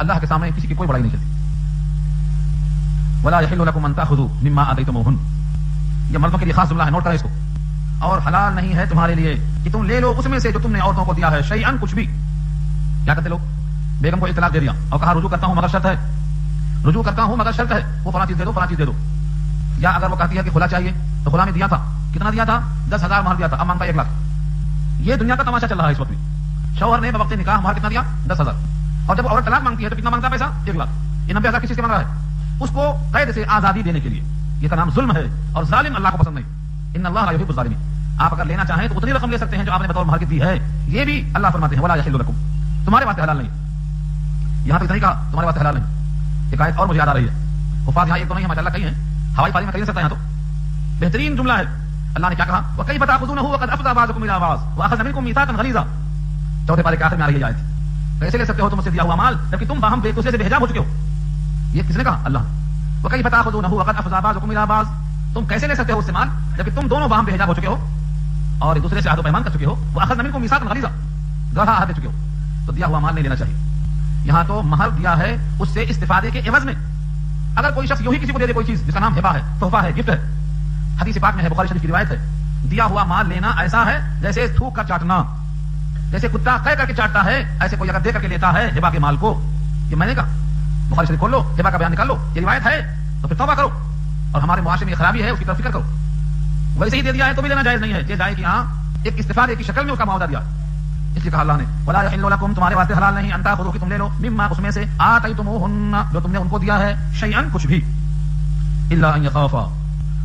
اللہ کے سامنے کسی کی کوئی بڑائی نہیں چلتی. ولا يحل لكم ان تاخذوا مما اتيتموهن. یہ مردوں کے لیے خاص جملہ ہے, نوٹ کریں اس کو. اور حلال نہیں ہے تمہارے لیے کہ تم لے لو اس میں سے جو تم نے عورتوں کو دیا ہے, شیئا کچھ بھی. کیا کرتے لوگ, بیگم کو اطلاق دے دیا اور کہا رجوع کرتا ہوں مگر شرط ہے, رجوع کرتا ہوں مگر شرط ہے, وہ فلاں چیز دے دو فلاں چیز دے دو. یا اگر وہ کہتی ہے کہ کھلا چاہیے تو کھلا میں دیا تھا, کتنا دیا تھا, 10,000 مہر دیا تھا, اب مانگتا ہے 1 لاکھ. یہ دنیا کا تماشا چل رہا ہے اس وقت بھی. شوہر نے بوقت نکاح مہر کتنا دیا, 10,000, اور جب عورت طلاق مانگتی ہے تو کتنا مانگتا ہے پیسہ, 1 لاکھ. یہ 90,000 کس چیز سے مانگ رہا ہے, اس کو قید سے آزادی دینے کے لیے. یہ کا نام ظلم ہے, اور ظالم اللہ کو پسند نہیں. ان اللہ لا يحب الظالمین. آپ اگر لینا چاہیں تو اتنی رقم لے سکتے ہیں جو آپ نے بطور مہر کی دی ہے. یہ بھی اللہ فرماتے ہیں ولا يحل لكم, تمہارے واسطے حلال نہیں. یہاں تک نہیں کہا تمہارے واسطے حلال نہیں, ایک آیت اور مجھے یاد آ رہی ہے. حفاظ یہاں ایک تو نہیں ہے ماشاءاللہ, کئی ہیں, ہوائی فضا میں کہیں سکتا ہے. تو بہترین جملہ ہے, اللہ نے کیا کہا, وَكَيْفَ تَأْخُذُونَهُ وَقَدْ أَفْضَىٰ بَعْضُكُمْ إِلَىٰ بَعْضٍ وَأَخَذَ مِنكُم مِيثَاقًا غَلِيظًا. چوتھے پارے کے آخر میں آ رہی ہے آیت. کیسے لے سکتے ہو تم مجھ سے دیا ہوا مال جبکہ تم باہم ایک دوسرے سے بے حجاب ہو چکے ہو. یہ کس نے کہا, اللہ. وَكَيْفَ تَأْخُذُونَهُ وَقَدْ أَفْضَىٰ بَعْضُكُمْ إِلَىٰ بَعْضٍ. تم کیسے لے سکتے ہو اس سے مال جبکہ تم دونوں باہم بے حجاب ہو چکے ہو اور ایک دوسرے سے عہد و پیمان کر چکے ہو. وَأَخَذْنَ مِنكُم مِيثَاقًا غَلِيظًا, گڑھا عہد دے چکے ہو. تو دیا ہوا مال نہیں لینا چاہیے. یہاں تو مہر دیا ہے اس سے استفادے کے عوض میں. اگر کوئی شخص یوں ہی کسی کو دے دے کوئی چیز جس کا نام ہبہ ہے, تحفہ ہے, گفٹ ہے, حدیث پاک میں ہے, بخاری شریف کی روایت ہے, دیا ہوا مال لینا ایسا ہے جیسے تھوک کر چاٹنا, جیسے کتا قے کر کے چاٹتا ہے, ایسے کوئی اگر دے کر کے لیتا ہے ہبہ کے مال کو. یہ میں نے کہا, بخاری شریف کھول لو, ہبہ کا بیان نکال لو, یہ روایت ہے تو پھر توبہ کرو, اور ہمارے معاشرے میں یہ خرابی ہے اس کی طرف فکر کرو. ویسے ہی دے دیا ہے تو بھی لینا جائز نہیں ہے. یہ جائے کہ ہاں ایک استفادے کی شکل میں اس کا معاوضہ دیا. اس لیے کہا اللہ نے ولا يحل لكم, تمہارے واسطے حلال نہیں, ان تاخذوا کہ تم لے لو, مما اس میں سے آتیتموهن, جو تم نے ان کو دیا ہے, شیئا کچھ بھی, الا ان يخافا,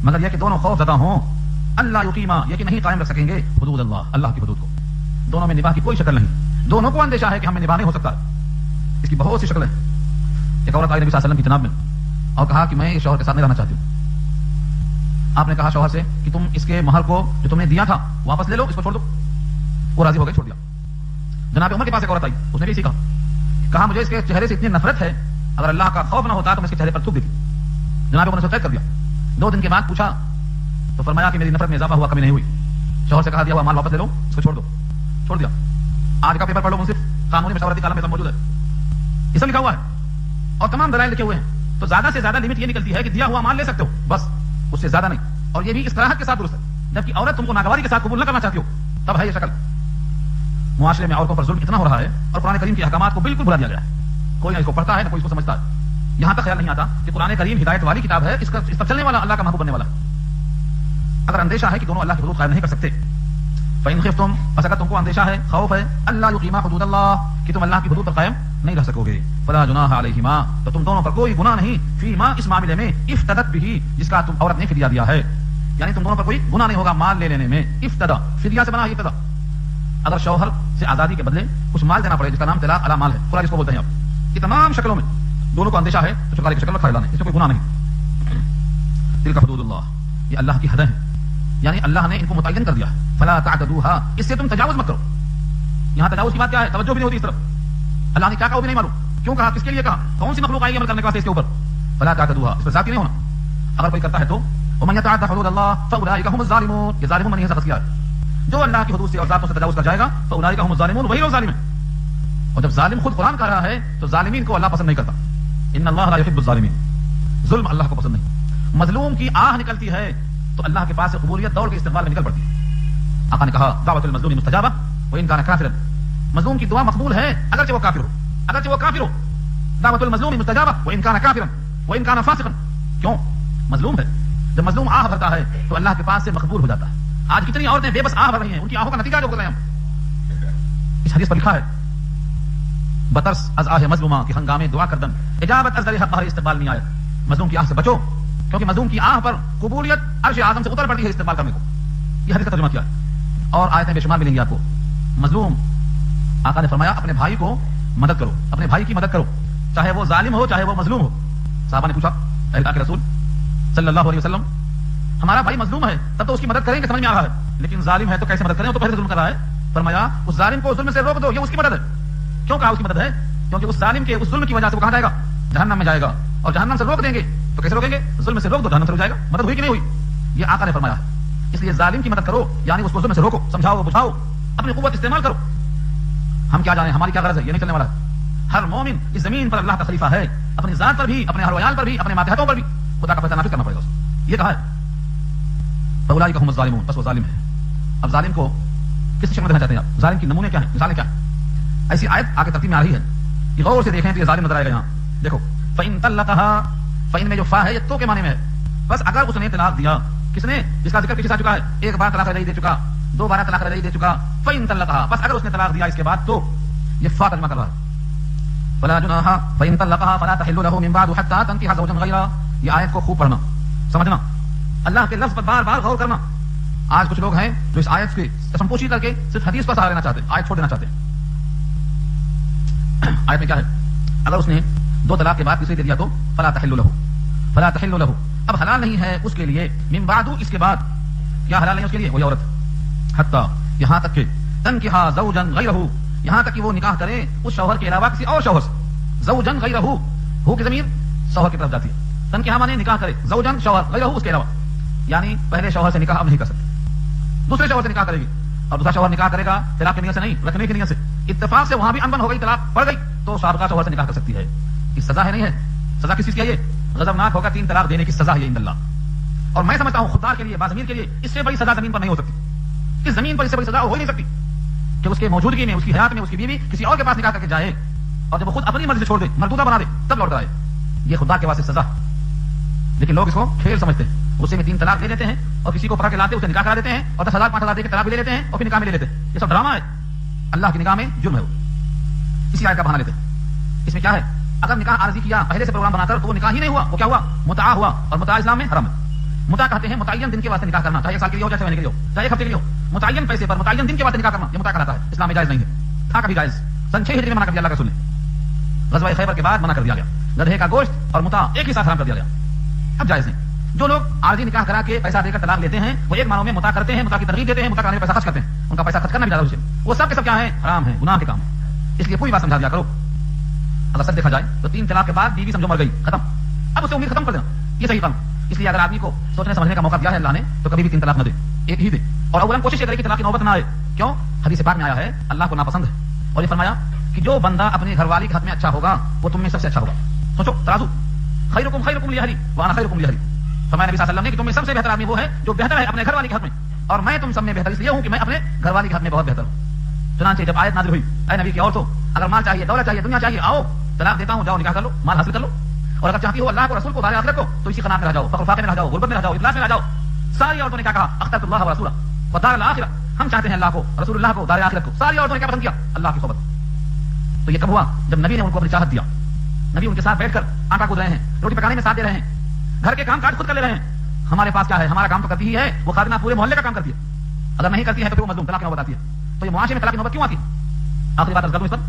مگر یہ کہ دونوں خوف زدہ ہوں, اللہ یقیما, یہ کہ نہیں قائم رکھ سکیں گے, حدود اللہ, اللہ کی حدود کو. دونوں میں نباہ کی کوئی شکل نہیں, دونوں کو اندیشہ ہے کہ ہمیں نباہ نہیں ہو سکتا. اس کی بہت سی شکلیں. ایک عورت آئی نبی صلی اللہ علیہ وسلم کی جناب میں اور کہا کہ میں اس شوہر کے ساتھ نہیں رہنا چاہتی ہوں. آپ نے کہا شوہر سے کہ تم اس کے مہر کو جو تم نے دیا تھا واپس لے لو, اس کو چھوڑ دو. وہ راضی ہو گئے, چھوڑ دیا. جناب عمر کے پاس ایک عورت آئی, اس نے بھی اسی کہا مجھے اس کے چہرے سے اتنی نفرت ہے, اگر اللہ کا خوف نہ ہوتا تو میں اس کے چہرے پر تھوک دیتی. جناب عمر نے قید کر دیا. 2 دن کے بعد پوچھا تو فرمایا کہ میری نفرت میں اضافہ ہوا, کمی نہیں ہوئی. شوہر سے کہا دیا ہوا مال واپس لے لو, اس کو چھوڑ دو, چھوڑ دیا. آج کا پیپر پڑھ لو, منصف قانونی مشاورتی کالم میں سب موجود ہے, یہ سب لکھا ہوا ہے اور تمام دلائل لکھے ہوئے ہیں. تو زیادہ سے زیادہ لمٹ یہ نکلتی ہے کہ دیا ہوا مال لے سکتے ہو, بس اس سے زیادہ نہیں. اور یہ بھی استراحت کے ساتھ درست ہے. جبکہ عورت تم کو ناگواری کے ساتھ قبول نہ کرنا چاہتی ہو تب ہے یہ شکل. معاشرے میں عورتوں پر ظلم اتنا ہو رہا ہے اور قرآن کریم کے احکامات کو بالکل بھلا دیا گیا ہے. کوئی نہ اس کو پڑھتا ہے نہ کوئی اس کو سمجھتا ہے. یہاں تک خیال نہیں آتا کہ قرآن کریم ہدایت والی کتاب ہے, اس پر چلنے والا اللہ کا محبوب بننے والا. اگر اندیشہ ہے کہ دونوں اللہ کی حدود قائم نہیں کر سکتے, فإن خفتم, بس اگر تم کو اندیشہ ہے, خوف ہے, اللہ یقیما حدود اللہ, کہ تم اللہ کی حدود پر قائم نہیں رہ سکو گے, فلا جناح علیہما, تو تم دونوں پر کوئی گناہ نہیں, فیما, اس معاملے میں, افتدت بھی, جس کا تم عورت نے فدیہ دیا ہے. یعنی تم دونوں پر کوئی گناہ نہیں ہوگا مال لے لینے میں. افتدا, فدیہ سے بنا ہے ابتدا. اگر شوہر سے آزادی کے بدلے کچھ مال دینا پڑے جس کا نام طلاق علی مال ہے, خلا جس کو بولتے ہیں آپ, یہ تمام شکلوں میں دونوں کو اندیشہ ہے تو چکالے کی شکل میں کھڑے لانے, اس میں کوئی گناہ نہیں. تلک حدود اللہ, یہ اللہ کی حدیں ہیں, یعنی اللہ نے ان کو متعین کر دیا. فلا تعتدوها, اس سے تم تجاوز مت کرو. یہاں تجاوز کی بات کیا ہے, توجہ بھی نہیں ہوتی اس طرف. اللہ نے کیا کہا وہ بھی نہیں معلوم, کیوں کہا, کس کے لیے کہا, کون سی مخلوق آئی عمل کرنے کے واسطے اس کے اوپر. فلا تعتدوها, اس پر ذاتی نہیں ہونا. اگر کوئی کرتا ہے تو ومن يتعد حدود الله فاولئك هم الظالمون, یہ ظالمون نہیں ہے کیا ہے, جو اللہ کی حدود سے اور ذاتوں سے تجاوز کر جائے گا, فاولئک هم الظالمون, وہی لوگ ظالم ہیں. اور جب ظالم خود قرآن کہہ رہا ہے تو ظالمین کو اللہ پسند نہیں کرتا. ان اللہ لا يحب الظالمین, ظلم اللہ کو پسند نہیں. مظلوم کی آہ نکلتی ہے تو اللہ کے پاس سے قبولیت دوڑ کے استقبال میں نکل پڑتی ہے. آقا نے کہا دعوت المظلوم مستجابہ وان کان کافرا, مظلوم کی دعا مقبول ہے اگرچہ وہ کافر ہو, اگرچہ وہ کافر ہو. دعوت المظلوم مستجابہ وان کان کافرا وان کان فاسقا. کیوں, مظلوم ہے, جب مظلوم آہ بھرتا ہے تو اللہ کے پاس سے مقبول ہو جاتا ہے. آج کتنی عورتیں بے بس آہ بھر رہی ہیں, ان کی آہوں کا نتیجہ جو کر رہے ہیں ہم. اس حدیث پر لکھا ہے بترس از آہ مظلومہ کی ہنگامے دعا کردن, اجابت از در حق استقبال نہیں آیا. مظلوم کی آہ سے بچو, کیونکہ مظلوم کی آہ پر قبولیت عرش اعظم سے اتر پڑتی ہے استقبال کرنے کو. یہ حدیث کا ترجمہ کیا ہے, اور آیتیں بے شمار ملیں گی آپ کو. مظلوم, آقا نے فرمایا اپنے بھائی کو مدد کرو, اپنے بھائی کی مدد کرو, چاہے وہ ظالم ہو چاہے وہ مظلوم ہو. صحابہ نے پوچھا اللہ کے رسول صلی اللہ علیہ وسلم, ہمارا بھائی مظلوم ہے تب تو اس کی مدد کریں گے, سمجھ میں آ رہا ہے, لیکن ظالم ہے تو کیسے مدد کریں, وہ تو پہلے ظلم کر رہا ہے. فرمایا اس ظالم کو ظلم سے روک دو, یہ اس کی مدد ہے. کیوں کہا اس کی مدد ہے, کیونکہ اس ظالم کے اس ظلم کی وجہ سے وہ کہاں جائے گا, جہنم میں جائے گا, اور جہنم سے روک دیں گے تو کیسے روکیں گے, ظلم سے روک دو, جہنم سے رک جائے گا. مدد ہوئی کہ نہیں ہوئی, یہ آقا نے فرمایا. اس لیے ظالم کی مدد کرو, یعنی اس کو ظلم سے روکو, سمجھاؤ, بجھاؤ, اپنی قوت استعمال کرو. ہم کیا جانیں ہماری کیا غرض ہے, یہ نہیں چلنے والا ہے. ہر مومن اس زمین پر اللہ کا خلیفہ ہے، اپنی ذات پر بھی، اپنے اہل و عیال پر بھی، اپنے ماتحتوں پر بھی خدا کا فیصلہ نافذ کرنا پڑے گا اسے۔ یہ کہا ہے فاولئک هم الظالمون، بس وہ ظالم ہے۔ اب ظالم کو کس شکل میں دیکھنا چاہتے ہیں آپ؟ ظالم کی نمونے کیا ہیں، مثالیں کیا ہیں؟ ایسی آیت آگے ترتیب میں آ رہی ہے، یہ غور سے دیکھیں تو یہ ظالم نظر آئے گا۔ یہاں دیکھو فإن طلقها، فإن میں جو فا ہے یہ تو کے معنی میں ہے، بس اگر اس نے طلاق دیا، کس نے؟ جس کا ذکر پیچھے آ چکا ہے، ایک بار طلاق رجعی دے چکا، دو بار طلاق رجعی دے چکا، فإن طلقها، بس اگر اس نے طلاق دیا اس کے بعد تو یہ فا ترجمہ کر رہا ہے۔ فلا جناح فإن طلقها فلا تحل له من بعد حتى تنكح زوجا غيره، یہ آیت کو خوب پڑھنا، سمجھنا، اللہ کے لفظ پر بار بار غور کرنا۔ آج کچھ لوگ ہیں جو اس آیت کی قسم پوشی کر کے صرف حدیث پر سہارا لینا چاہتے ہیں، آیت چھوڑ دینا چاہتے ہیں۔ آیت میں کیا ہے؟ اگر اس نے دو طلاق کے بعد تیسری دے دیا تو فلا تحل له، فلا تحل له، اب حلال نہیں ہے اس کے لیے، من بعد، اس کے بعد، کیا حلال نہیں اس کے لیے؟ وہی عورت، حتی، یہاں تک کہ تنکح زوجا غیرہ، یہاں تک کہ وہ نکاح کرے اس شوہر کے علاوہ کسی اور شوہر سے۔ زوجا غیرہ، ہو کی ضمیر شوہر کی طرف جاتی ہے، تنکح مانے نکاح کرے، زوجا شوہر، غیرہ اس کے علاوہ، یعنی پہلے شوہر سے نکاح اب نہیں کر سکتے، دوسرے شوہر سے نکاح کرے گی، اور دوسرا شوہر نکاح کرے گا طلاق کی نیت سے نہیں، رکھنے کی نیت سے، اتفاق سے وہاں بھی انبن ہو گئی، طلاق پڑ گئی، تو سابقہ شوہر سے نکاح کر سکتی ہے۔ یہ سزا ہے نہیں ہے؟ سزا کس چیز کی ہے؟ یہ غضبناک ہوگا، 3 طلاق دینے کی سزا ہے یہ عند اللہ۔ اور میں سمجھتا ہوں خوددار کے لیے، باضمیر کے لیے اس سے بڑی سزا زمین پر نہیں ہو سکتی، اس زمین پر اس سے بڑی سزا ہو ہی نہیں سکتی کہ اس کے موجودگی میں، اس کی حیات میں، اس کی بیوی کسی اور کے پاس نکاح کر کے جائے، اور جب وہ خود اپنی مرضی سے چھوڑ دے، مردودہ بنا دے، تب لوٹ کر آئے، یہ خوددار کے واسطے سزا۔ لیکن لوگ اس کو کھیل سمجھتے ہیں، غصے میں 3 طلاق دے دیتے ہیں، اور کسی کو پکڑ کے لاتے اسے نکاح کرا دیتے ہیں، اور 10,000 5,000 دے کے طلاق بھی لے لیتے ہیں، اور پھر نکاح میں لے لیتے ہیں۔ یہ سب ڈرامہ ہے، اللہ کی نگاہ میں جرم ہے وہ، اسی آیت کا بہانہ لیتے ہیں۔ اس میں کیا ہے؟ اگر نکاح عارضی کیا پہلے سے پروگرام بنا کر تو وہ نکاح ہی نہیں ہوا، وہ کیا ہوا؟ متعا ہوا، اور متعا اسلام میں حرام ہے۔ متعا کہتے ہیں متعین دن کے واسطے نکاح کرنا، چاہے 1 سال کے لیے ہو، چاہے 6 مہینے کے لیے ہو، چاہے 1 ہفتے کے لیے ہو، متعین پیسے پر متعین دن کے واسطے نکاح کرنا، یہ متعا کہلاتا ہے، اسلام میں جائز نہیں ہے۔ تھا کبھی جائز، سن 6 ہجری میں منع کر دیا اللہ کے رسول نے، غزوہ خیبر کے بعد منع کر دیا گیا، گدھے کا گوشت اور متعا ایک ہی ساتھ حرام کر دیا گیا، اب جائز نہیں۔ جو لوگ عارضی نکاح کرا کے پیسہ دے کر طلاق لیتے ہیں، وہ ایک معنوں میں متعا کرتے ہیں، متعا کی ترغیب دیتے ہیں، متعا کرنے میں پیسہ خرچ کرتے ہیں، ان کا پیسہ خرچ کرنا بھی زیادہ، وہ سب کے سب کیا ہے؟ حرام ہے، گناہ کے کام ہے۔ اس لیے پوری بات سمجھا دیا کرو۔ اگر سب دیکھا جائے تو 3 طلاق کے بعد بیوی سمجھو مر گئی، ختم، اب اسے امید ختم کر دینا، یہ صحیح کام۔ اس لیے اگر آدمی کو سوچنے سمجھنے کا موقع دیا ہے اللہ نے تو کبھی بھی 3 طلاق نہ دے، ایک ہی دے، اور اولاً کوشش کرے کہ طلاق کی نوبت نہ آئے۔ کیوں؟ حدیث پاک میں آیا ہے اللہ کو ناپسند ہے، اور یہ فرمایا کہ جو بندہ اپنے گھر والی کے حق میں اچھا ہوگا وہ تم میں سب سے اچھا ہوگا۔ سوچو ترازو، خیرکم خیرکم لأہلی وانا خیرکم لأہلی، فرمایا نبی صلی اللہ علیہ وسلم نے کہ تم میں سب سے بہتر آدمی وہ ہے جو بہتر ہے اپنے گھر والی کے حق میں، اور میں تم سب میں بہتر اس لیے ہوں کہ میں اپنے گھر والی کے حق میں بہت بہتر ہوں۔ چنانچہ جب آیت نازل ہوئی، اے نبی کی عورتوں، اگر مال چاہیے، دولت چاہیے، دنیا چاہیے، آؤ طلاق دیتا ہوں، جاؤ نکاح کر لو، مال حاصل کر لو، اور اگر چاہتی ہو اللہ کو، رسول کو، دار آخرت کو، تو اسی قناعت میں رہ جاؤ، فقر فاقے میں رہ جاؤ، غربت میں رہ جاؤ، افلاس میں رہ جاؤ۔ ساری عورتوں نے کیا کہا؟ اخترت اللہ و رسولہ ودار الاخرہ، ہم چاہتے ہیں اللہ کو، رسول اللہ کو، دار آخرت کو۔ ساری عورتوں نے کیا پسند کیا؟ اللہ کی صحبت۔ تو یہ کب ہوا؟ جب نبی نے ان کو اپنی چاہت دیا، نبی ان کے ساتھ بیٹھ کر آٹا کود رہے ہیں، روٹی پکانے میں ساتھ دے رہے ہیں، گھر کے کام کاج خود کر لے رہے ہیں۔ ہمارے پاس کیا ہے؟ ہمارا کام تو کرتی ہی ہے، وہ خادمہ پورے محلے کا کام کرتی ہے، اگر نہیں کرتی ہے تو وہ مظلوم، طلاق کی نوبت آتی ہے۔ تو یہ معاشرے میں طلاق کی نوبت کیوں آتی ہے؟ آخری بات عرض کر دوں اس پر،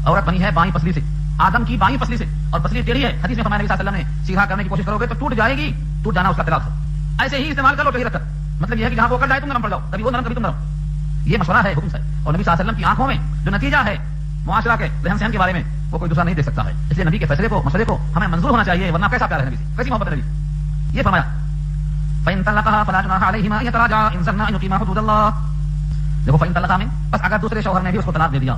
عورت بنی ہے بائیں پسلی سے، آدم کی بائیں پسلی سے، اور پسلی ٹیڑھی ہے، حدیث میں فرمایا نبی صلی اللہ علیہ وسلم نے سیدھا کرنے کی کوشش کرو گے تو ٹوٹ جائے گی، ٹوٹ جانا اس کا طلاق ہے۔ ایسے ہی استعمال کر لو ٹیڑھی رکھ کر، مطلب یہ ہے کہ جہاں وہ کر جائے تم نرم پڑ جاؤ، کبھی وہ نرم کبھی تم نرم، یہ مشورہ ہے، حکم ہے، اور نبی صلی اللہ علیہ وسلم کی آنکھوں میں جو نتیجہ ہے معاشرہ کے رہن سہن کے بارے میں وہ کوئی دوسرا نہیں دیکھ سکتا ہے۔ اس لیے نبی کے فیصلے کو، مشورے کو ہمیں منظور ہونا چاہیے، ورنہ کیسا پیار ہے نبی سے، کیسی محبت ہے نبی۔ یہ فرمایا فإن طلقها فلا جناح عليهما أن يتراجعا إن ظنا أن يقيما حدود الله۔ دیکھو فإن طلقها میں بس اگر دوسرے شوہر نے بھی اس کو طلاق دے دیا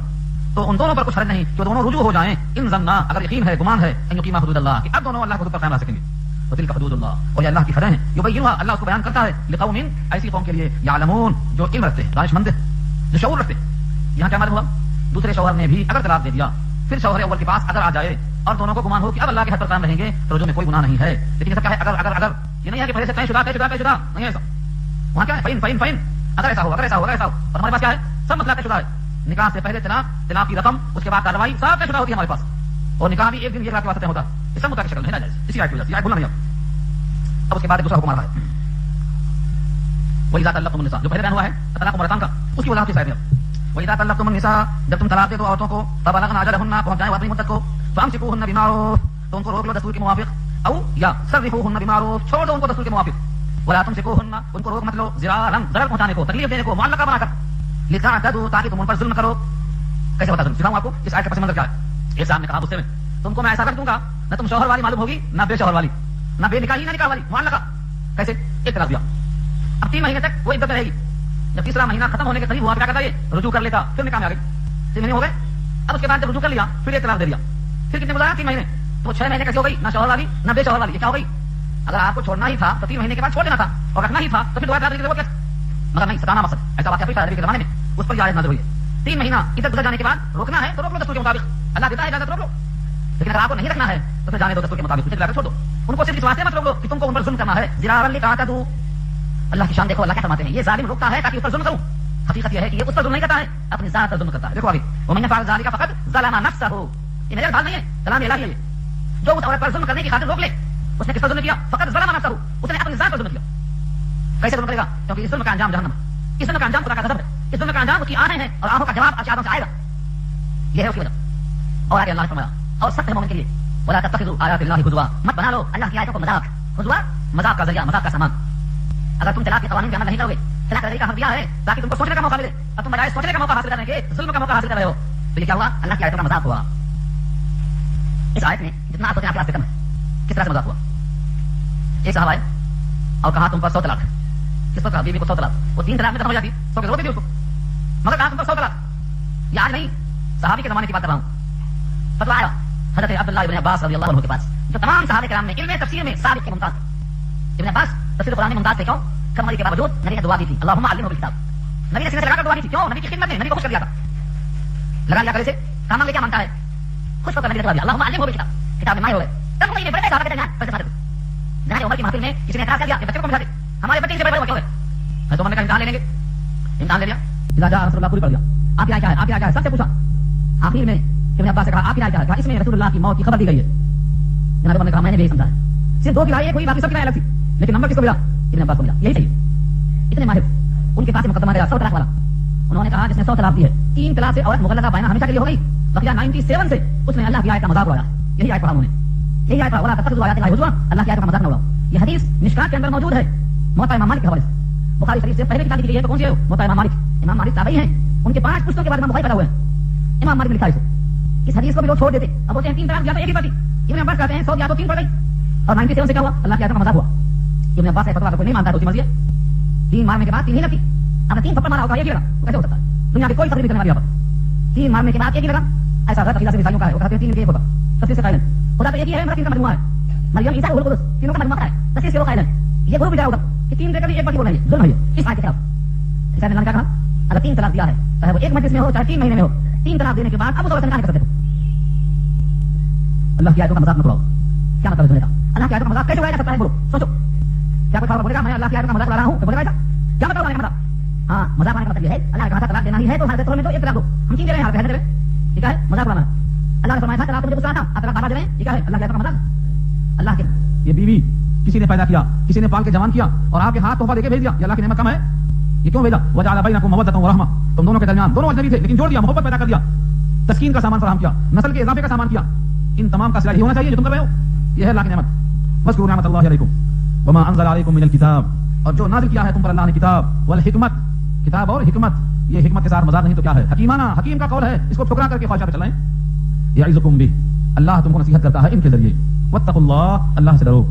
تو ان دونوں پر کچھ حرج نہیں کہ دونوں رجوع ہو جائیں، ان ظنا اگر یقین ہے، گمان ہے، ان يقيما حدود الله کہ اب دونوں اللہ کے حدود پر قائم رہ سکیں گے، وتلك حدود الله، اور یہ اللہ کی حدیں ہیں، یبینها اللہ اس کو بیان کرتا ہے، لقوم ایسی قوم کے لیے، یعلمون جو علم رکھتے ہیں، دانش مند ہیں، جو شعور رکھتے ہیں۔ یہاں کیا معلوم ہوا؟ دوسرے شوہر نے بھی اگر طلاق دے دیا، پھر شوہر اول کے پاس اگر آ جائے اور دونوں کو گمان ہو کہ اب اللہ کے حد پر قائم رہیں گے تو رجوع میں کوئی گناہ نہیں ہے۔ لیکن یہ سب کیا ہے؟ اگر یہ نہیں ہے کہ پہلے سے طے شدہ نہیں ہے ایسا، وہاں کیا ہے؟ فین اگر ایسا ہو، اگر ایسا ہو، اور ہمارے پاس کیا ہے؟ سب مسئلہ طے شدہ ہے، نکاح سے پہلے طلاق کی رقم، اس کے بعد کارروائی، سب طے شدہ ہوتی ہے ہمارے پاس، اور نکاح بھی ایک دن ایک رات کے واسطے ہوتا ہے، یہ سب متعلق کی شکل میں ہے، ناجائز، اسی آیت کی وجہ سے، آیت بھولنا نہیں اب۔ اب اس کے بعد دوسرا حکم آ رہا ہے، وَإِذَا طَلَّقْتُمُ النِّسَاءَ، جو پہلے بیان ہوا ہے طلاق مرتان کا، اس کی وضاحت کی شاید ہے۔ وَإِذَا طَلَّقْتُمُ النِّسَاءَ، جب تم طلاق دے دو عورتوں کو، فَبَلَغْنَ أَجَلَهُنَّ، پہنچ جائیں اپنی مدت کو، فَأَمْسِكُوهُنَّ بِمَعْرُوفٍ، تو ان کو روک لو دستور کے موافق، او یا سرحوهن بمعروف، چھوڑ دو ان کو دستور کے موافق، ولا تمسكوهن، ان کو روک مت لو، ضرارا ضرر پہنچانے کو، تکلیف دینے کو، معلقہ بنا کر، لتعتدوا، تاکہ تم ان پر ظلم کرو۔ کیسے بتا دوں آپ کو اس آیت کا پس منظر کیا ہے؟ ایک صاحب نے کہا غصے میں، تم کو میں ایسا رکھ دوں گا، نہ تم شوہر والی معلوم ہوگی، نہ بے شوہر والی، نہ بے نکاحی نہ نکاح والی، معلقہ۔ کیسے؟ ایک طلاق دیا، اب 3 مہینے تک وہ عدت رہے گی، جب تیسرا مہینہ ختم ہونے کے قریب ہوا کیا کرتا؟ یہ رجوع کر لیتا، پھر نکاح میں آ گئی، 3 مہینے ہو گئے، اب اس کے بعد جب رجوع کر لیا پھر ایک طلاق دے دیا، پھر کتنے گزارا 3 مہینے، تو 6 مہینے کیسے ہو گئی؟ نہ شوہر والی نہ بے شوہر والی، یہ کیا ہو گئی؟ اگر آپ کو چھوڑنا ہی تھا تو 3 مہینے کے بعد چھوڑ دینا تھا، اور رکھنا ہی تھا تو پھر دوبارہ طلاق دے، مگر نہیں، ستانا مقصد ایسا واقعہ پیش آیا کے زمانے میں، اس پر یہ آیت نازل ہوئی ہے 3 مہینہ عدت گزر جانے کے بعد روکنا ہے تو روک لو دستور کے مطابق، اللہ دیتا ہے اجازت، روک لو، لیکن اگر آپ کو نہیں رکھنا ہے تو پھر جانے دو دستور کے مطابق، پھر چھوڑ دو ان کو، صرف اس واسطے مت روک لو کہ تم کو ان پر ظلم کرنا ہے، ضرارا لتعتدوا، اللہ کی شان دیکھو، اللہ کیا فرماتے ہیں، یہ ظالم روکتا ہے تاکہ اس پر ظلم کروں، حقیقت یہ ہے کہ یہ اس پر ظلم نہیں کرتا ہے، اپنی ذات پر ظلم کرتا ہے، دیکھو آگے ومن يفعل ذلك فقد ظلم نفسه، یہ میرے الفاظ نہیں ہے، کلام الہی ہے، جو اس عورت پر ظلم کرنے کی خاطر روک لے، اس نے کس پر ظلم کیا؟ فقد ظلم نفسه، اس نے اپنی ذات پر ظلم کیا، کیسے ظلم کرے گا؟ کیونکہ اس ظلم کا انجام جہنم ہے، اس ظلم کا انجام خدا کا غضب ہے، اس ظلم کا انجام اس کی آنکھیں ہیں اور آنکھوں کا جواب آدم سے آئے گا، یہ ہے اس کی وجہ، اور آگے اللہ نے فرمایا اور سخت ہے مومن کے لیے ولا تتخذوا آیات اللہ ہزوا، مت بنا لو اللہ کی آیتوں کو مذاق، ہزوا مذاق کا ذریعہ، مذاق کا سامان، اگر تم طلاق کے قوانین پہ عمل نہیں کرو گے، طلاق کا طریقہ ہم دیا ہے تاکہ تم کو سوچنے کا موقع ملے، اور تم بجائے سوچنے کا موقع حاصل کرنے کے ظلم کا موقع حاصل کر رہے ہو، تو یہ کیا ہوا؟ اللہ کی آیتوں کا مذاق ہوا، اس آیت میں جتنا آپ سوچیں آپ کے پاس کم ہے، کس طرح سے مذاق ہوا؟ ایک صاحب آئے اور کہا تم پر 100 طلاق ہے، کس پر کہا؟ بیوی کو 100 طلاق، وہ 3 طلاق میں ختم ہو جاتی، 100 کے روک دی اس کو، مگر کہا تم پر 100 طلاق، یہ آج نہیں صحابی کے زمانے کی بات کر رہا ہوں، فتوا آیا حضرت عبداللہ ابن عباس رضی اللہ عنہ کے پاس، جو تمام صحابہ کرام میں علم تفسیر میں سابق کے ممتاز، ابن عباس تفسیر قرآن میں ممتاز تھے، کیوں؟ کمزوری کے باوجود نبی نے دعا دی تھی اللہم علمہ بالکتاب، نبی نے سینے سے لگا کر دعا دی تھی، کیوں؟ نبی کی خدمت میں، نبی کو خوش کر دیا تھا، لگا لیا کرے سے کام لے کیا مانتا ہے، خوش ہو کر نبی نے دعا دی اللہم علمہ بالکتاب، کتاب میں مائع ہو گئے، تب وہ یہ بڑے صحابہ کے درمیان پیسے مارے، جہاں عمر کی محفل میں کسی نے اعتراض کر دیا کہ بچے کو ملا دے، ہمارے بچے سے بڑے بڑے کیوں ہے، میں تو عمر نے کہا امتحان لے لیں گے، امتحان لے لیا، اذا جاء رسول اللہ پوری پڑھ دیا، آپ کیا ہے، آپ کیا ہے، سب سے پوچھا، آخر میں ابن عباس سے کہا آپ کی رائے کیا ہے؟ کہا اس میں رسول اللہ کی موت کی خبر دی گئی ہے، جناب عمر نے کہا میں نے بھی سمجھا ہے، صرف 2 کی رائے کوئی باقی سب کی رائے الگ تھی، لیکن نمبر کس کو ملا؟ ابن عباس کو ملا، یہی صحیح، اتنے ماہر ان کے پاس مقدمہ رہا 100 طلاق والا، انہوں نے کہا جس نے 100 طلاق دی ہے 3 طلاق سے عورت مغلقہ بائنا ہمیشہ کے لیے ہو گئی، بقیہ 97 سے اس نے اللہ کی آیت کا مذاق اڑایا، یہی آیت پڑھا انہوں نے، یہی آیت پڑھا ولا تتخذوا آیات اللہ ہزوا، اللہ کی آیت کا مذاق نہ اڑاؤ، یہ حدیث مشکات کے اندر موجود ہے، موطا امام مالک کے حوالے سے، بخاری شریف سے پہلے کتاب لکھی گئی ہے تو کون سی ہے؟ موطا امام مالک تابعی ہیں، ان کے 5 پشتوں کے بعد امام بخاری پیدا ہوئے ہیں، امام مالک نے لکھا اس حدیث کو بھی لوگ چھوڑ دیتے، اب بولتے ہیں 3 طلاق دیا تو ایک ہی بات، ابن عباس کہتے ہیں 100 دیا تو 3 پڑ گئی، اور 97 سے کیا ہوا؟ اللہ کی آیت کا مذاق ہوا، ابن عباس کا فتوا کوئی نہیں مانتا ہے، تو مرضی ہے، 3 مارنے کے بعد 3 نہیں لگتی، اگر 3 تھپڑ مارا ہوگا ایک ہی لگا، تو کیسے ہو سکتا ہے؟ دنیا کی کوئی تقریر کرنے والی یہاں پر 3 مارنے کے بعد ایک ہی لگا، ایسا غلط عقیدہ سے عیسائیوں کا ہے، وہ کہتے ہیں 3 کے ایک ہوگا، تفسیر سے قائل ہیں، خدا تو ایک ہی ہے، مگر 3 کا مجموعہ ہے، مریم عیسیٰ روح القدس تینوں کا مجموعہ ہے، تفسیر سے وہ قائل ہیں، یہ گروپ بھی جائے ہوگا کہ 3 دے کر بھی ایک بار بول رہے ہیں، ظلم ہے یہ، اس آیت کے خلاف، عیسیٰ نے کیا کہا؟ اگر 3 طلاق دیا ہے چاہے وہ ایک مجلس میں ہو چاہے 3 مہینے میں ہو، 3 طلاق دینے کے بعد اب اس عورت سے نکاح نہیں کر سکتے، اللہ کی آیتوں کا مذاق مت اڑاؤ، کیا مطلب ہے؟ اللہ کی آیتوں کا مذاق کیسے اڑایا جا سکتا ہے؟ بولو سوچو، کیا کوئی بولے گا میں اللہ کی آیتوں کا مذاق اڑا رہا ہوں، بولے گا کیا مطلب ہے؟ ہاں مذاق اڑانے کا مطلب یہ ہے اللہ نے کہا تھا طلاق دینا ہی ہے تو ہمارے طور میں تو ایک طلاق دو، ہم 3 دے رہے ہیں، ہمارے پہلے ٹھیک ہے، مذاق اڑانا، اللہ نے فرمایا تھا طلاق مجھے غصہ آتا، آپ طلاق 12 دے رہے ہیں، ٹھیک ہے، اللہ کی آیتوں کا مذاق، اللہ کے یہ بیوی کسی نے پیدا کیا، کسی نے پال کے جوان کیا اور آپ کے ہاتھ تحفہ دے کے بھیج دیا، یہ اللہ کی نعمت کم ہے؟ یہ کیوں بھیجا؟ وجعل بینکم مودۃ ورحمہ، تم دونوں کے درمیان، دونوں اجنبی تھے لیکن جوڑ دیا، محبت پیدا کر دیا، تسکین کا سامان فراہم کیا، نسل کے اضافے کا سامان کیا، ان تمام کا صلاح ہونا چاہیے جو تم کر رہے ہو، یہ ہے اللہ کی نعمت، واذکروا نعمت اللہ علیکم وما انزل علیکم من الکتاب، اور جو نازل کیا ہے تم پر اللہ نے کتاب، والحکمت، کتاب اور حکمت، یہ حکمت کے ساتھ مذاق نہیں تو کیا ہے؟ حکیمانہ، حکیم کا قول ہے، اس کو ٹھکرا کر کے خواہشات پہ چلائیں، یعظکم بہ، اللہ تم کو نصیحت کرتا ہے ان کے ذریعے، واتقوا اللہ، اللہ سے ڈرو،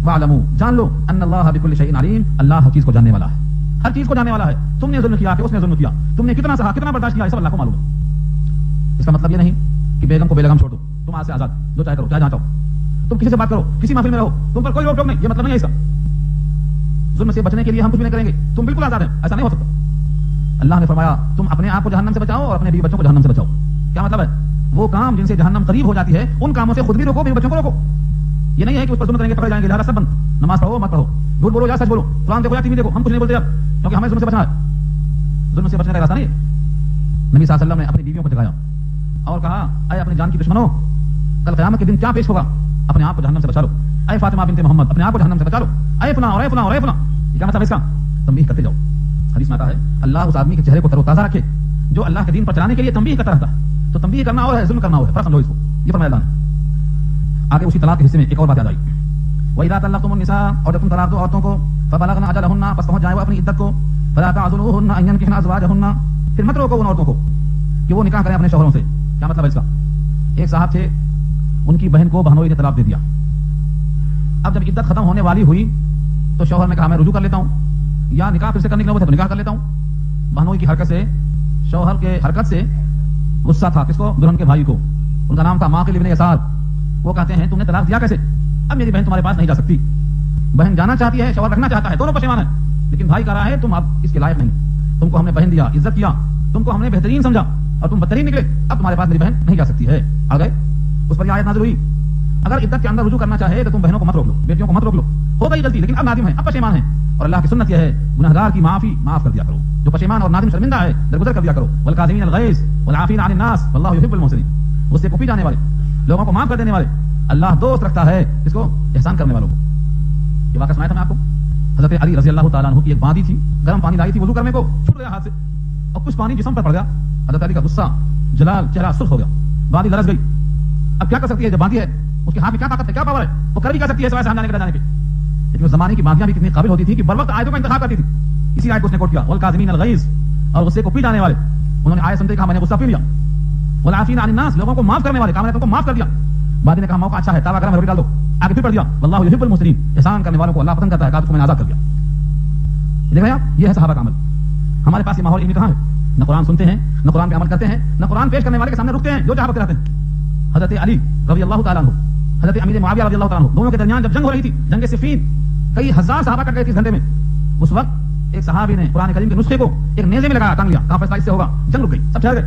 واعلموا، جان لو، ان اللہ بکل شیء علیم، اللہ ہر چیز کو جاننے والا ہے، ہر چیز کو جاننے والا ہے، تم نے ظلم کیا کہ اس نے ظلم کیا، تم نے کتنا سہا کتنا برداشت کیا، یہ سب اللہ کو معلوم ہے، اس کا مطلب یہ نہیں کہ بیگم کو بے لگام چھوڑ دو، تم آج سے آزاد، جو چاہے کرو، چاہے جہاں چاہو، تم کسی سے بات کرو، کسی محفل میں رہو، تم پر کوئی روک ٹوک نہیں، یہ مطلب نہیں ہے اس کا، ظلم سے بچنے کے لیے ہم کچھ بھی نہیں کریں گے، تم بالکل آزاد ہیں، ایسا نہیں ہو سکتا، اللہ نے فرمایا تم اپنے آپ کو جہنم سے بچاؤ اور اپنے بیوی بچوں کو جہنم سے بچاؤ، کیا مطلب ہے؟ وہ کام جن سے جہنم قریب ہو جاتی ہے ان کاموں سے خود بھی روکو، بیوی بچوں کو روکو، یہ نہیں ہے کہ اس پر ظلم کریں گے پکڑے جائیں گے، لہذا سب بند، نماز پڑھو مت پڑھو، جھوٹ بولو یا سچ بولو، قرآن دیکھو یا ٹی وی دیکھو، ہم کچھ نہیں بولتے اب، کیونکہ ہمیں ظلم سے بچنا ہے، ظلم سے بچنے کا راستہ نہیں ہے، نبی صلی اللہ علیہ وسلم نے اپنی بیویوں کو جگایا اور کہا اے اپنی جان کی دشمنوں، کل قیامت کے دن کیا پیش ہوگا، اپنے آپ کو جہنم سے بچا لو، اے فاطمہ بنت محمد اپنے آپ کو جہنم سے بچا لو، اے فلاں اور اے فلاں اور اے فلاں، یہ کیا مطلب ہے اس کا؟ تنبیہ کرتے جاؤ، حدیث میں آتا ہے اللہ اس آدمی کے چہرے کو تر و تازہ رکھے جو اللہ کے دین پر چلانے کے لیے تنبیہ کرتا رہتا ہے، تو تنبیہ کرنا اور ہے، ظلم کرنا اور ہے، فرق سمجھو اس کو، یہ فرمایا اللہ نے۔ آگے اسی طلاق کے حصے میں ایک اور بات یاد آئی، وَإِذَا طَلَّقْتُمُ النِّسَاءَ، اور جب تم طلاق دو عورتوں کو، فَبَلَغْنَ أَجَلَهُنَّ، پس پہنچ جائیں وہ اپنی عدت کو، فَلَا تَعْضُلُوهُنَّ أَن يَنكِحْنَ أَزْوَاجَهُنَّ، پھر مت روکو ان عورتوں کو کہ وہ نکاح کریں اپنے شوہروں سے، کیا مطلب ہے اس کا؟ ایک صاحب تھے، ان کی بہن کو بہنوئی نے طلاق دے دیا، اب جب عدت ختم ہونے والی ہوئی تو شوہر نے کہا میں رجوع کر لیتا ہوں، یا نکاح پھر سے کرنے کی نوبت ہے تو نکاح کر لیتا ہوں، بہنوئی کی حرکت سے، شوہر کے حرکت سے غصہ تھا کس کو؟ دلہن کے بھائی کو. ان کا نام تھا ماقل ابن یسار. وہ کہتے ہیں تم نے طلاق دیا کیسے؟ اب میری بہن تمہارے پاس نہیں جا سکتی. بہن جانا چاہتی ہے, شوہر رکھنا چاہتا ہے, دونوں پشیمان ہیں, لیکن بھائی کہہ رہا ہے تم اب اس کے لائق نہیں, تم کو ہم نے بہن دیا, عزت کیا, تم کو ہم نے بہترین سمجھا اور تم بدترین نکلے, اب تمہارے پاس میری بہن نہیں جا سکتی ہے. آ گئے اس پر یہ آیت نازل ہوئی, اگر عدت کے اندر رجوع کرنا چاہے تو تم بہنوں کو مت روک لو, بیٹیوں کو مت روک لو. ہو گئی غلطی لیکن اب نادم ہے, اب پشیمان ہے, اور اللہ کی سنت یہ ہے گنہگار کی معافی معاف کر دیا کرو. جو پشیمان اور نادم شرمندہ ہے درگزر کر دیا کرو. والکاظمین الغیظ والعافین عن الناس واللہ یحب المحسنین. غصے کو پی جانے والے, لوگوں کو معاف کر دینے والے, اللہ دوست رکھتا ہے اس کو احسان کرنے والوں کو. یہ واقعہ سنایا تھا میں آپ کو. حضرت علی رضی اللہ تعالیٰ عنہ کی ایک باندھی تھی, گرم پانی لائی تھی وضو کرنے کو, چھوٹ گیا ہاتھ سے اور کچھ پانی جسم پر پڑ گیا. حضرت علی کا غصہ, جلال, چہرہ سرخ ہو گیا, باندھی لرز گئی. اب کیا کر سکتی ہے جب باندھی ہے, اس کے ہاتھ میں کیا طاقت ہے, کیا پاور ہے, وہ کر بھی کیا سکتی ہے سوائے سامنے کے جانے کے. لیکن اس زمانے کی باندیاں بھی کتنی قابل ہوتی تھی کہ بر وقت آیتوں کا انتخاب کرتی تھی. اسی آیت کو اس نے کوٹ کیا, والکاظمین الغیظ, اور غصے کو پی جانے والے. انہوں نے آیت سنتے کہا میں نے غصہ پی لیا. والعافین عن الناس, لوگوں کو معاف کرنے والے, کام نے تم کو معاف کر دیا. باندھی نے کہا موقع اچھا ہے, توا گرم ہے, روٹی ڈال دو. آگے پھر پڑھ دیا واللہ یحب المحسنین, احسان کرنے والوں کو اللہ پسند کرتا ہے, کہا تو میں نے آزاد کر دیا. دیکھ رہے ہیں آپ, یہ ہے صحابہ کا عمل. ہمارے پاس یہ ماحول علمی کہاں ہے؟ نہ قرآن سنتے ہیں, نہ قرآن پہ عمل کرتے ہیں, نہ قرآن پیش کرنے والے کے سامنے رکتے ہیں جو چاہتے رہتے ہیں. حضرت علی رضی اللہ تعالیٰ عنہ, حضرت امیر معاویہ رضی اللہ تعالیٰ عنہ, دونوں کے درمیان جب جنگ ہو رہی تھی, جنگ صفین, کئی ہزار صحابہ کٹ گئے 30 گھنٹے میں. اس وقت ایک صحابی نے قرآن کریم کے نسخے کو ایک نیزے میں لگایا, ٹانگ لیا, کہا فیصلہ اس سے ہوگا. جنگ رک گئی, سب ٹھہر گئے.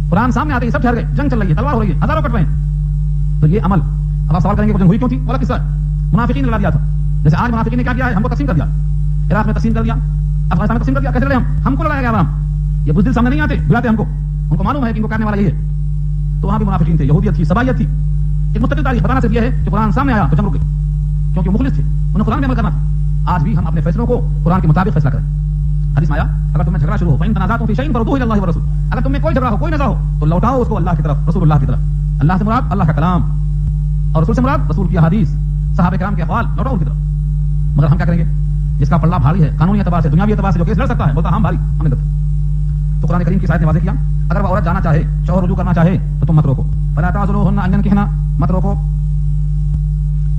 قرآن سامنے آتے ہی سب ٹھہر گئے, جنگ چل رہی ہے, تلوار ہو رہی ہے, ہزاروں کٹ رہے ہیں. تو یہ عمل, اب آپ سوال کریں گے وہ جنگ ہوئی کیوں تھی؟ بڑا قصہ ہے. منافقین نے لگا دیا تھا. جیسے آج منافقین نے کیا کیا ہے, ہم کو تقسیم کر دیا, عراق میں تقسیم کر دیا, افغانستان میں تقسیم کر دیا. کیسے رہے ہم کو لگایا گیا ہم, یہ بزدل سامنے نہیں آتے, بلاتے ہم کو, ان کو معلوم ہے کہ ان کو کرنے والا یہ ہے. تو وہاں بھی منافقین تھے, یہودیت تھی, سبائیت تھی. ایک مستقل تاریخ بتانا صرف یہ ہے کہ قرآن سامنے آیا تو جنگ رک گئی, کیونکہ مخلص تھے, انہیں قرآن میں عمل کرنا تھا. آج بھی ہم اپنے فیصلوں کو قرآن کے مطابق فیصلہ کریں. حدیث میں آیا اگر تم میں جھگڑا شروع ہو, فإن تنازعتم في شيء فردوه إلى الله والرسول, اگر تم میں کوئی جھگڑا ہو, کوئی نزاع ہو, تو لوٹاؤ اس کو اللہ کی طرف, رسول اللہ کی طرف. اللہ سے مراد اللہ کا کلام, اور رسول سے مراد رسول کی احادیث, صحابہ کرام کے اقوال, لوٹاؤ ان کی طرف. مگر ہم کیا کریں گے؟ جس کا پلہ بھاری ہے قانونی اعتبار سے, دنیاوی اعتبار سے, جو کیس لڑ سکتا ہے, بولتا ہم بھاری, ہمیں دب. تو قرآن کریم کی آیت نے واضح کیا, اگر وہ عورت جانا چاہے, شوہر رجوع کرنا چاہے, تو تم مت روکو. فلا تعذروهن ان ينكحن, مت روکو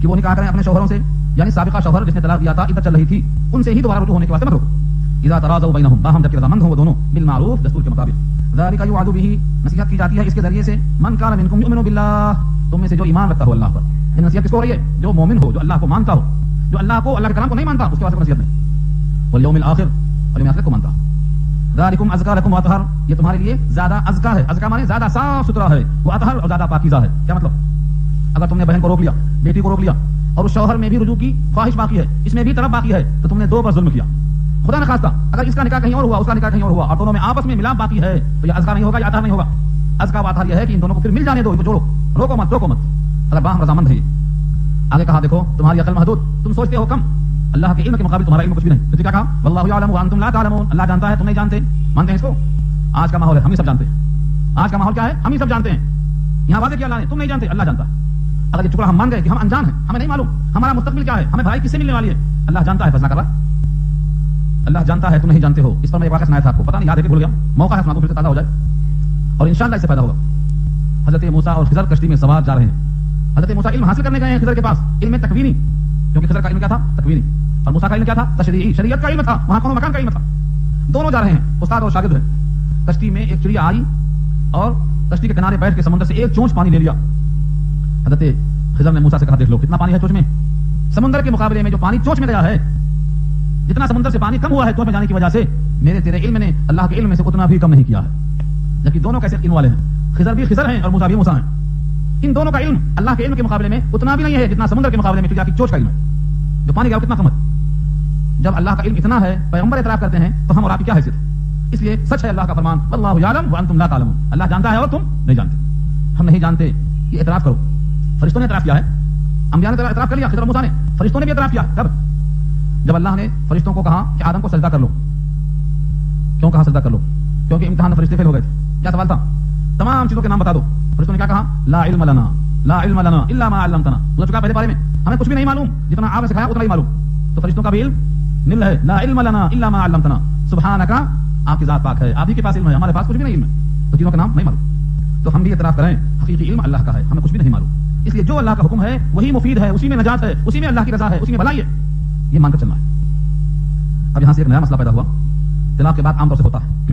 کہ وہ نکاح کریں اپنے شوہروں سے, یعنی سابقہ شوہر جس نے طلاق دیا تھا, عدت چل رہی تھی, ان سے ہی دوبارہ رجوع ہونے کے واسطے مت روکو. اذا تراضوا بینہم, باہم جب کہ رضامند ہوں وہ دونوں, بالمعروف, دستور کے مطابق. ذالک یوعظ به, نصیحت کی جاتی ہے اس کے ذریعے سے, من کان منکم یؤمن باللہ, تم میں سے جو ایمان رکھتا ہو اللہ پر. یہ نصیحت کس کو ہو رہی ہے؟ جو مومن ہو, جو اللہ کو مانتا ہو. جو اللہ کو, اللہ کے کلام کو نہیں مانتا, اس کے واسطے نصیحت نہیں. والیوم الآخر, اور یوم آخرت کو مانتا. ذالکم ازکا لکم واطہر, یہ تمہارے لیے زیادہ ازکا ہے, ازکا مانے زیادہ صاف ستھرا ہے, واطہر, اور زیادہ پاکیزہ ہے. کیا مطلب؟ اگر تم نے بہن کو روک لیا, بیٹی کو روک لیا, اور اس شوہر میں بھی رجوع کی خواہش باقی ہے, اس میں بھی طلب باقی ہے, تو تم نے دو پر ظلم کیا. خدا نہ خواستہ اگر اس کا نکاح کہیں اور ہوا, اس کا نکاح کہیں اور ہوا, اور دونوں میں آپس میں ملاپ باقی ہے, تو یہ ازکا نہیں ہوگا, یہ اطہر نہیں ہوگا. ازکا واطہر یہ ہے کہ ان دونوں کو پھر مل جانے دو, ان کو جوڑو, روکو مت, روکو مت, اگر باہم رضامند ہے. آگے کہا دیکھو تمہاری عقل محدود, تم سوچتے ہو کم, اللہ کے علم کے مقابل تمہارا علم کچھ بھی نہیں. تو کیا کہا, واللہ یعلم وانتم لا تعلمون, اللہ جانتا ہے تم نہیں جانتے. مانتے ہیں اس کو؟ آج کا ماحول ہے, ہم ہی سب جانتے ہیں. آج کا ماحول کیا ہے, ہم ہی سب جانتے ہیں. یہاں واضح کیا اللہ نے, تم نہیں جانتے, اللہ جانتا ہے. اگر یہ ٹکڑا ہم مان گئے کہ ہم انجان ہیں, ہمیں نہیں معلوم ہمارا مستقبل کیا ہے, ہمیں بھائی کس سے ملنے والی ہے, اللہ جانتا ہے, فیصلہ کر رہا ہے. اللہ جانتا ہے, تم نہیں جانتے ہو. اس پر میں ایک واقعہ سنایا تھا آپ کو, پتہ نہیں یاد ہے کہ بھول گیا, موقع ہے سنا دوں پھر سے تازہ ہو جائے, اور انشاءاللہ اس سے فائدہ ہوگا. حضرت موسیٰ اور خضر کشتی میں سوار جا رہے ہیں. حضرت موسیٰ علم حاصل کرنے گئے ہیں خضر کے پاس, علم تکوینی, کیونکہ خضر کا علم کیا تھا, تکوینی, اور موسیٰ کا علم کیا تھا, تشریعی, شریعت کا علم تھا, وہاں کون مکان کا علم تھا. دونوں جا رہے ہیں, استاد اور شاگرد ہیں. کشتی میں ایک چڑیا آئی اور کشتی کے کنارے بیٹھ کے سمندر سے ایک چونچ پانی لے لیا. حضرت خضر نے موسیٰ سے کہا, دیکھ لو کتنا پانی ہے چونچ میں, سمندر کے مقابلے میں جو پانی چونچ میں گیا ہے, جتنا سمندر سے پانی کم ہوا ہے چونچ میں جانے کی وجہ سے, میرے تیرے علم نے اللہ کے علم میں سے اتنا بھی کم نہیں کیا ہے. جبکہ دونوں کیسے علم والے ہیں, خضر بھی خضر ہیں اور موسیٰ بھی موسیٰ ہیں. ان دونوں کا علم اللہ کے علم کے مقابلے میں اتنا بھی نہیں ہے جتنا سمندر کے مقابلے میں چڑیا کی چونچ کا علم ہے. جو پانی گیا کتنا کم ہے. جب اللہ کا علم اتنا ہے, پیغمبر اعتراف کرتے ہیں, تو ہم اور آپ کی کیا حیثیت ہے. اس لیے سچ ہے اللہ کا فرمان, واللہ یعلم وانتم لا تعلمون, اللہ جانتا ہے اور تم نہیں جانتے. ہم نہیں جانتے, یہ اعتراف کرو. فرشتوں نے اعتراف کیا ہے, انبیاء نے اعتراف کر لیا, خضر موسیٰ نے, فرشتوں نے بھی اعتراف کیا. کب؟ جب اللہ نے فرشتوں کو کہا کہ آدم کو سجدہ کر لو. کیوں کہا سجدہ کر لو؟ کیونکہ امتحان میں فرشتے فیل ہو گئے تھے. کیا سوال تھا؟ تمام چیزوں کے نام بتا دو. فرشتوں نے کیا کہا, لا علم لنا, لا علم لنا الا ما علمتنا. گزر چکا پہلے بارے میں, ہمیں کچھ بھی نہیں معلوم, جتنا آپ نے سکھایا اتنا ہی معلوم. تو فرشتوں کا بھی علم نل ہے, لا علم لنا الا ما علمتنا, سبحانک, آپ کی ذات پاک ہے, آپ ہی کے پاس علم ہے, ہمارے پاس کچھ بھی نہیں علم ہے. تو چیزوں کا نام نہیں معلوم. تو ہم بھی اعتراف کریں, حقیقی علم اللہ کا ہے, ہمیں کچھ بھی نہیں معلوم. اس لیے جو اللہ کا حکم ہے وہی مفید ہے, اسی میں نجات ہے, اسی میں اللہ کی رضا ہے, اسی میں بھلائی ہے, یہ مان کر چلنا ہے. اب یہاں سے ایک نیا مسئلہ پیدا ہوا, طلاق کے بعد عام طور سے ہوتا ہے,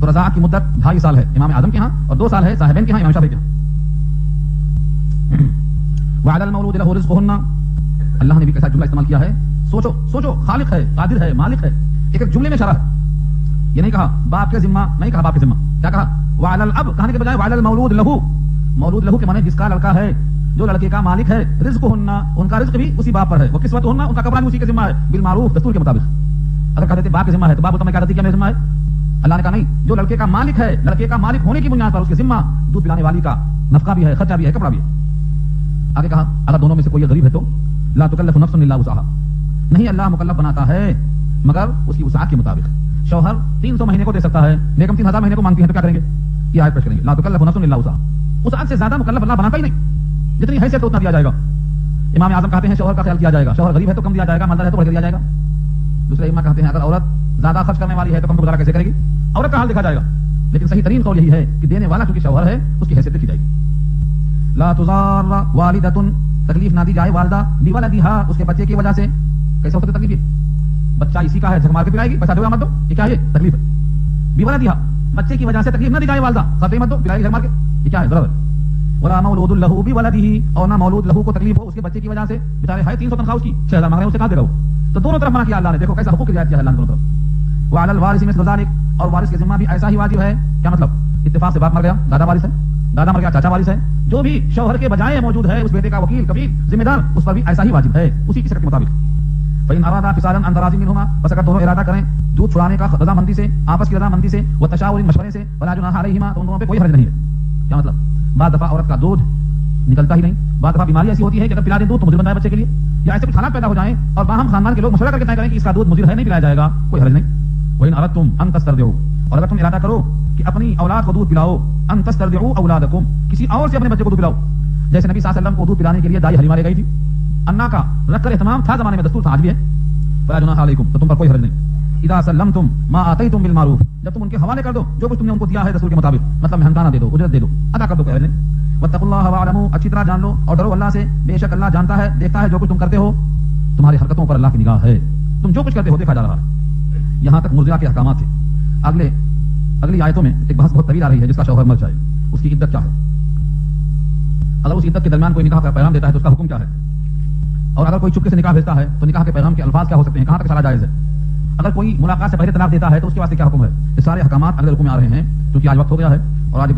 تو رضاعت کی مدت 2.5 سال ہے امام اعظم کے ہاں اور 2 سال ہے صاحبین کے ہاں امام شافعی کے ہاں. وعلی المولود له رزقهن، اللہ نے بھی کیسا جملہ استعمال کیا ہے. سوچو خالق ہے، قادر ہے، مالک ہے، ایک جملے میں اشارہ ہے. یہ نہیں کہا باپ کے ذمہ، نہیں کہا باپ کے ذمہ، کیا کہا وعلی الاب کہنے کے بجائے وعلی المولود له. مولود له کے معنی جس کا لڑکا ہے، جو لڑکے کا مالک ہے. رزقهن، ان کا رزق بھی اسی باپ پر ہے. وہ کسوتهن، ان کا کپڑا بھی اسی کے ذمہ ہے بالمعروف، دستور کے مطابق. اگر کہتے باپ کے ذمہ ہے تو باپ تو میں کیا کہتی کیا میرے ذمہ ہے. اللہ نے کہا نہیں، جو لڑکے کا مالک ہے، لڑکے کا مالک ہونے کی بنیاد پر اس کے ذمہ دودھ پلانے والی کا نفقہ بھی ہے، خرچہ بھی ہے، کپڑا بھی ہے. آگے کہا اگر دونوں میں سے کوئی غریب ہے تو لا تکلف نفس الا وسعها، نہیں اللہ مکلف بناتا ہے مگر اس کی وسعت کے مطابق. شوہر 300 مہینے کو دے سکتا ہے، بیگم 3000 مہینے کو مانگتی ہے تو کیا کریں گے؟ یہ آیت پیش کریں گے لا تکلف نفس الا وسعها. وسعت سے زیادہ مکلف اللہ بناتا ہی نہیں، جتنی حیثیت ہے اتنا دیا جائے گا. امام اعظم کہتے ہیں شوہر کا خیال کیا جائے گا، شوہر غریب ہے تو کم دیا جائے گا، مالدار ہے تو بڑھ کے دیا جائے گا. دوسرے امام کہتے ہیں اگر عورت زیادہ خرچ کرنے والی ہے تو کم گزارا کیسے کرے گی؟ عورت کا حال دیکھا جائے گا. لیکن صحیح ترین قول یہی ہے کہ دینے والا چونکہ شوہر ہے اس کی حیثیت دیکھی جائے گی. لا تضار والدۃ، تکلیف نہ دی جائے والدہ بولدہا، اس کے بچے کی وجہ سے. کیسے ہو سکتا تکلیف؟ بچہ اسی کا ہے، جھک مار کے پلائے گی، پیسہ دو یا مت دو، یہ کیا ہے؟ تکلیف ہے. بولدہا، بچے کی وجہ سے تکلیف نہ دی جائے والدہ، خرچ مت دو، پلائے گی جھک مار کے، یہ کیا ہے؟ ضرر ہے. ولا مولود له بولده، اور نہ مولود له کو تکلیف ہو اس کے بچے کی وجہ سے. بیچارے ہے 300 تنخواہ اس کی، 6000 مانگ رہے ہیں، اسے کہاں دے گا وہ؟ تو دونوں طرف منع کیا اللہ نے. دیکھو کیسا حقوق کی رعایت کیا ہے اللہ نے دونوں طرف. وعلی الوارث مثل ذلك، اور وارث کے ذمہ بھی ایسا ہی واجب ہے. کیا مطلب؟ اتفاق سے باپ مر گیا، دادا وارث ہے، دادا مر گیا، چاچا وارث ہے. جو بھی شوہر کے بجائے موجود ہے اس بیٹے کا وکیل، کفیل، ذمہ دار، اس پر بھی ایسا ہی واجب ہے اسی کی شرط کے مطابق. فإن أرادا فصالا عن تراض منهما، بس اگر دونوں ارادہ کریں دودھ چھڑانے کا رضامندی سے، آپس کی رضامندی سے، وتشاور، مشورے سے، فلا جناح علیہما، تو ان دونوں پہ کوئی حرج نہیں ہے. کیا مطلب؟ بعض دفعہ عورت کا دودھ نکلتا ہی نہیں، بعض دفعہ بیماری ایسی ہوتی ہے کہ اگر پلا دیں دودھ تو مضر بن جائے بچے کے لیے، یا ایسے کچھ حالات پیدا ہو جائیں اور باہم خاندان کے لوگ مشورہ کر کے طے کریں کہ اس کا دودھ مضر ہے، نہیں پلایا جائے گا، کوئی حرج نہیں. وإن أردتم أن تسترضعوا، اور اگر تم ارادہ کرو کہ اپنی اولاد کو دودھ پلاؤ، ان تسترضعوا اولادکم، کسی اور سے اپنے بچے کو دودھ پلاؤ. جیسے نبی صلی اللہ علیہ وسلم کو دودھ پلانے کے لیے دائی حلیمہ لے گئی تھی، انا کا رکھ کر اہتمام تھا، زمانے میں دستور تھا، آج بھی ہے. فلا جناح علیکم، تو تم پر کوئی حرج نہیں. اذا سلمتم ما آتیتم بالمعروف، جب تم ان کے حوالے کر دو جو کچھ تم نے ان کو دیا ہے دستور کے مطابق، مطلب مہنگانہ دے دو، اجرت دے دو، ادا کر دو، کوئی حرج نہیں. واتقوا اللہ واعلموا، اچھی طرح جان لو اور ڈرو اللہ سے، بے شک اللہ جانتا ہے، دیکھتا ہے جو کچھ تم کرتے ہو. تمہاری حرکتوں پر اللہ کی نگاہ ہے، تم جو کچھ کرتے ہو دیکھا جا رہا ہے. یہاں تک مرضعہ کے احکامات تھے. اگلی آیتوں میں ایک بحث بہت طویل آ رہی ہے، جس کا شوہر مر جائے اس کی عدت کیا ہے، اگر اس عدت کے درمیان کوئی نکاح کا پیغام دیتا ہے تو اس کا حکم کیا ہے، اور اگر کوئی چپکے سے نکاح بھیجتا ہے تو نکاح کے پیغام کے الفاظ کیا ہو سکتے ہیں، کہاں تک اشارہ جائز ہے، اگر کوئی ملاقات سے پہلے طلاق دیتا ہے تو اس کے واسطے کیا حکم ہے. یہ سارے احکامات اگلے رکوع میں آ رہے ہیں. کیونکہ آج وقت ہو گیا ہے اور آج